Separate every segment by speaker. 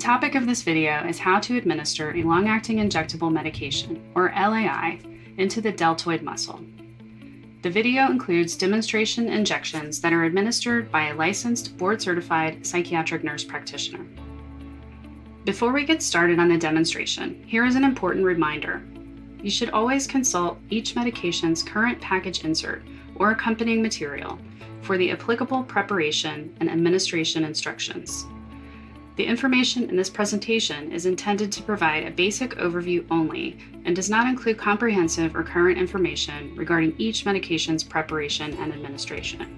Speaker 1: topic of this video is how to administer a long-acting injectable medication, or LAI, into the deltoid muscle. The video includes demonstration injections that are administered by a licensed, board-certified psychiatric nurse practitioner. Before we get started on the demonstration, here is an important reminder. You should always consult each medication's current package insert or accompanying material for the applicable preparation and administration instructions. The information in this presentation is intended to provide a basic overview only and does not include comprehensive or current information regarding each medication's preparation and administration.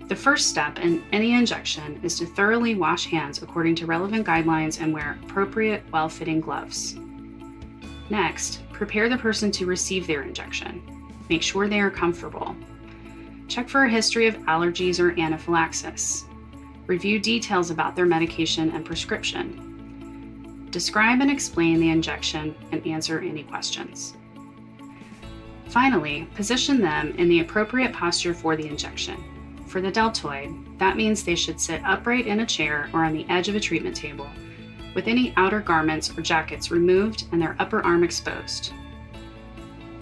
Speaker 1: The first step in any injection is to thoroughly wash hands according to relevant guidelines and wear appropriate, well-fitting gloves. Next, prepare the person to receive their injection. Make sure they are comfortable. Check for a history of allergies or anaphylaxis. Review details about their medication and prescription. Describe and explain the injection and answer any questions. Finally, position them in the appropriate posture for the injection. For the deltoid, that means they should sit upright in a chair or on the edge of a treatment table, with any outer garments or jackets removed and their upper arm exposed.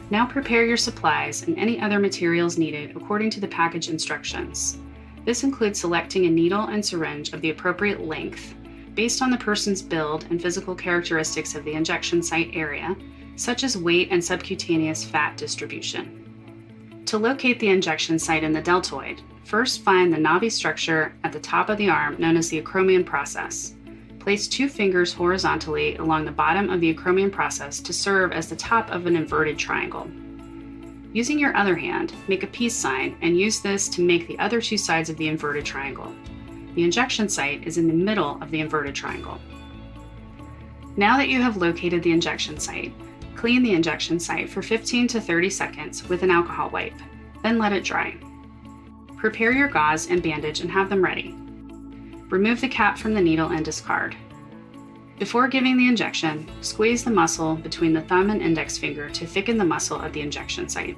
Speaker 1: Now prepare your supplies and any other materials needed according to the package instructions. This includes selecting a needle and syringe of the appropriate length, based on the person's build and physical characteristics of the injection site area, such as weight and subcutaneous fat distribution. To locate the injection site in the deltoid, first find the knobby structure at the top of the arm known as the acromion process. Place 2 fingers horizontally along the bottom of the acromion process to serve as the top of an inverted triangle. Using your other hand, make a peace sign and use this to make the other 2 sides of the inverted triangle. The injection site is in the middle of the inverted triangle. Now that you have located the injection site, clean the injection site for 15 to 30 seconds with an alcohol wipe, then let it dry. Prepare your gauze and bandage and have them ready. Remove the cap from the needle and discard. Before giving the injection, squeeze the muscle between the thumb and index finger to thicken the muscle of the injection site.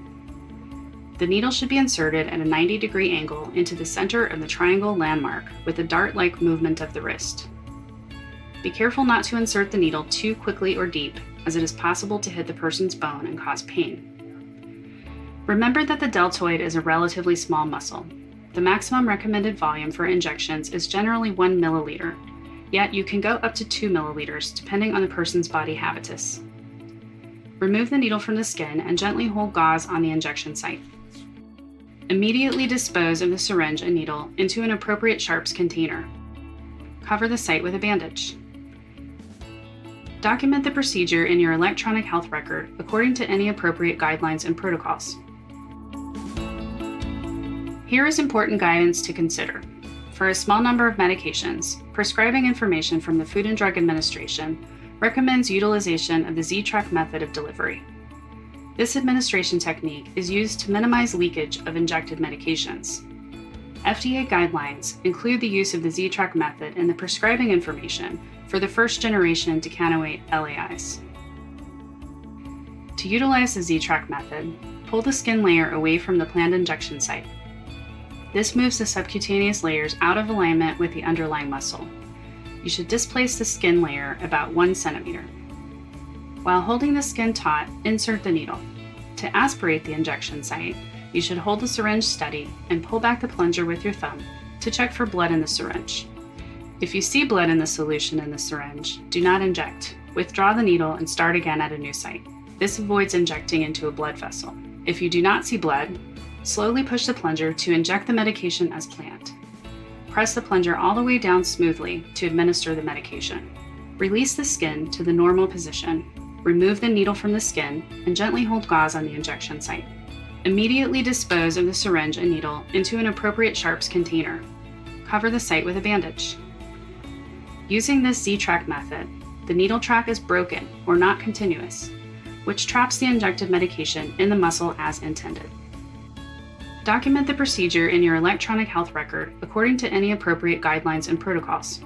Speaker 1: The needle should be inserted at a 90-degree angle into the center of the triangle landmark with a dart-like movement of the wrist. Be careful not to insert the needle too quickly or deep, as it is possible to hit the person's bone and cause pain. Remember that the deltoid is a relatively small muscle. The maximum recommended volume for injections is generally 1 milliliter, yet you can go up to 2 milliliters depending on the person's body habitus. Remove the needle from the skin and gently hold gauze on the injection site. Immediately dispose of the syringe and needle into an appropriate sharps container. Cover the site with a bandage. Document the procedure in your electronic health record according to any appropriate guidelines and protocols. Here is important guidance to consider. For a small number of medications, prescribing information from the Food and Drug Administration recommends utilization of the Z-track method of delivery. This administration technique is used to minimize leakage of injected medications. FDA guidelines include the use of the Z-track method in the prescribing information for the first-generation decanoate LAIs. To utilize the Z-track method, pull the skin layer away from the planned injection site. This moves the subcutaneous layers out of alignment with the underlying muscle. You should displace the skin layer about 1 centimeter. While holding the skin taut, insert the needle. To aspirate the injection site, you should hold the syringe steady and pull back the plunger with your thumb to check for blood in the syringe. If you see blood in the solution in the syringe, do not inject. Withdraw the needle and start again at a new site. This avoids injecting into a blood vessel. If you do not see blood, slowly push the plunger to inject the medication as planned. Press the plunger all the way down smoothly to administer the medication. Release the skin to the normal position. Remove the needle from the skin and gently hold gauze on the injection site. Immediately dispose of the syringe and needle into an appropriate sharps container. Cover the site with a bandage. Using this Z-track method, the needle track is broken or not continuous, which traps the injected medication in the muscle as intended. Document the procedure in your electronic health record according to any appropriate guidelines and protocols.